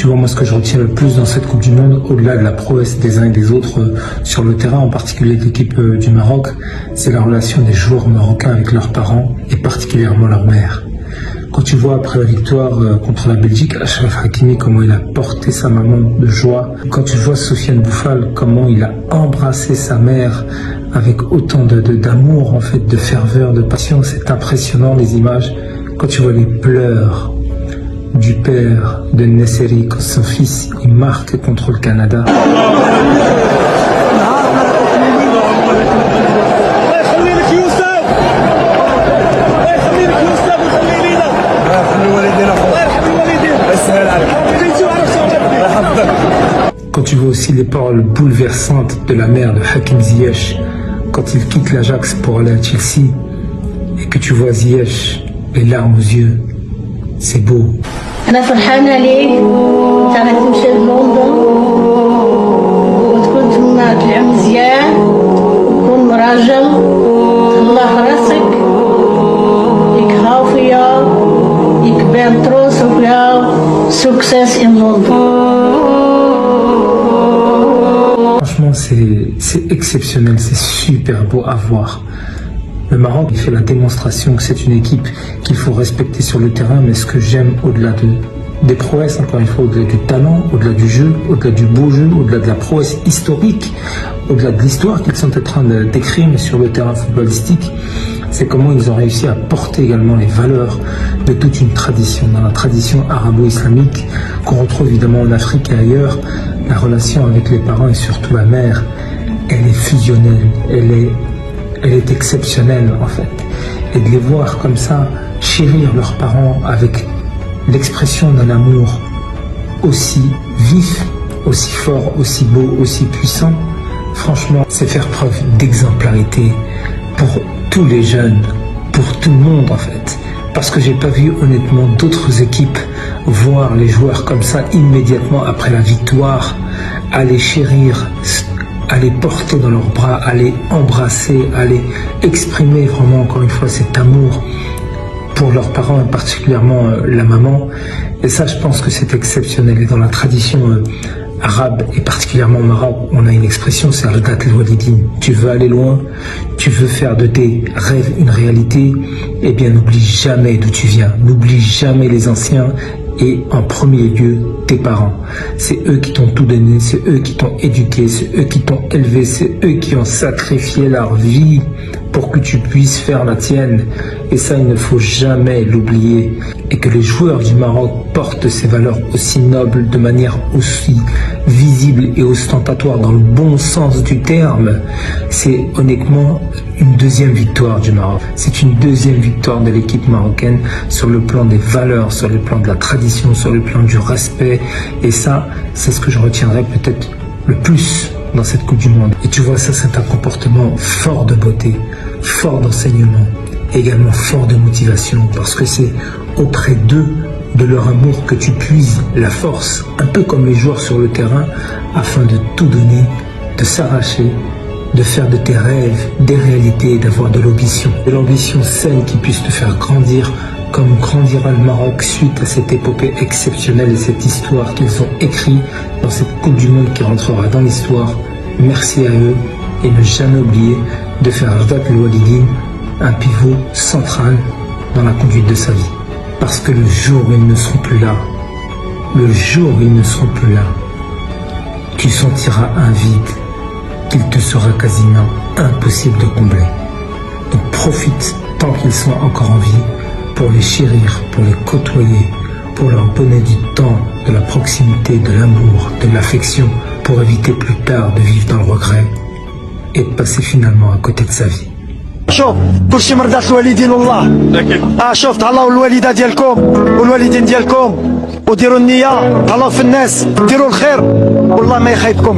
vois, moi, ce que je retiens le plus dans cette Coupe du Monde, au-delà de la prouesse des uns et des autres sur le terrain, en particulier de l'équipe du Maroc, c'est la relation des joueurs marocains avec leurs parents et particulièrement leur mère. Quand tu vois après la victoire contre la Belgique, Achraf Hakimi, comment il a porté sa maman de joie. Quand tu vois Sofiane Bouffal, comment il a embrassé sa mère avec autant d'amour, en fait, de ferveur, de passion. C'est impressionnant les images. Quand tu vois les pleurs du père de Nesseri quand son fils il marque contre le Canada. Quand tu vois aussi les paroles bouleversantes de la mère de Hakim Ziyech quand il quitte l'Ajax pour aller à Chelsea et que tu vois Ziyech les larmes aux yeux, c'est beau. أنا فرحانة ليك أنت غتمشي للندن وتكون تما تلعب مزيان وتكون مراجل تهلا في راسك يك خاوفية يك بين تروس وفيها success in London. Franchement, c'est exceptionnel, c'est super beau à voir. Le Maroc fait la démonstration que c'est une équipe qu'il faut respecter sur le terrain, mais ce que j'aime au-delà des prouesses, encore une fois, au-delà du talent, au-delà du jeu, au-delà du beau jeu, au-delà de la prouesse historique, au-delà de l'histoire qu'ils sont en train d'écrire, mais sur le terrain footballistique, c'est comment ils ont réussi à porter également les valeurs de toute une tradition, dans la tradition arabo-islamique qu'on retrouve évidemment en Afrique et ailleurs. La relation avec les parents et surtout la mère, elle est fusionnelle, elle est exceptionnelle en fait. Et de les voir comme ça, chérir leurs parents avec l'expression d'un amour aussi vif, aussi fort, aussi beau, aussi puissant, franchement, c'est faire preuve d'exemplarité pour tous les jeunes, pour tout le monde en fait. Parce que j'ai pas vu honnêtement d'autres équipes voir les joueurs comme ça immédiatement après la victoire, aller chérir, à les porter dans leurs bras, à les embrasser, à les exprimer vraiment encore une fois cet amour pour leurs parents et particulièrement la maman. Et ça, je pense que c'est exceptionnel. Et dans la tradition arabe et particulièrement au Maroc, on a une expression, c'est Ardat el-Walidine. Tu veux aller loin, tu veux faire de tes rêves une réalité, eh bien n'oublie jamais d'où tu viens, n'oublie jamais les anciens et en premier lieu tes parents. C'est eux qui t'ont tout donné, c'est eux qui t'ont éduqué, c'est eux qui t'ont élevé, c'est eux qui ont sacrifié leur vie pour que tu puisses faire la tienne. Et ça, il ne faut jamais l'oublier. Et que les joueurs du Maroc portent ces valeurs aussi nobles, de manière aussi visible et ostentatoire dans le bon sens du terme, c'est honnêtement une deuxième victoire du Maroc. C'est une deuxième victoire de l'équipe marocaine sur le plan des valeurs, sur le plan de la tradition, sur le plan du respect. Et ça, c'est ce que je retiendrai peut-être le plus dans cette Coupe du Monde. Et tu vois, ça, c'est un comportement fort de beauté, fort d'enseignement, également fort de motivation, parce que c'est auprès d'eux, de leur amour, que tu puises la force, un peu comme les joueurs sur le terrain, afin de tout donner, de s'arracher, de faire de tes rêves des réalités, d'avoir de l'ambition saine qui puisse te faire grandir, comme grandira le Maroc suite à cette épopée exceptionnelle et cette histoire qu'ils ont écrite dans cette Coupe du Monde qui rentrera dans l'histoire. Merci à eux et ne jamais oublier de faire Ardat el-Walidine un pivot central dans la conduite de sa vie. Parce que le jour où ils ne seront plus là, tu sentiras un vide qu'il te sera quasiment impossible de combler. Donc profite tant qu'ils sont encore en vie pour les chérir, pour les côtoyer, pour leur donner du temps, de la proximité, de l'amour, de l'affection, pour éviter plus tard de vivre dans le regret et de passer finalement à côté de sa vie. شوف كلشي مرضات الوالدين والله شوف تهلاو الوالده ديالكم والوالدين ديالكم وديروا النيه تهلاو في الناس ديروا الخير والله ما يخيبكم.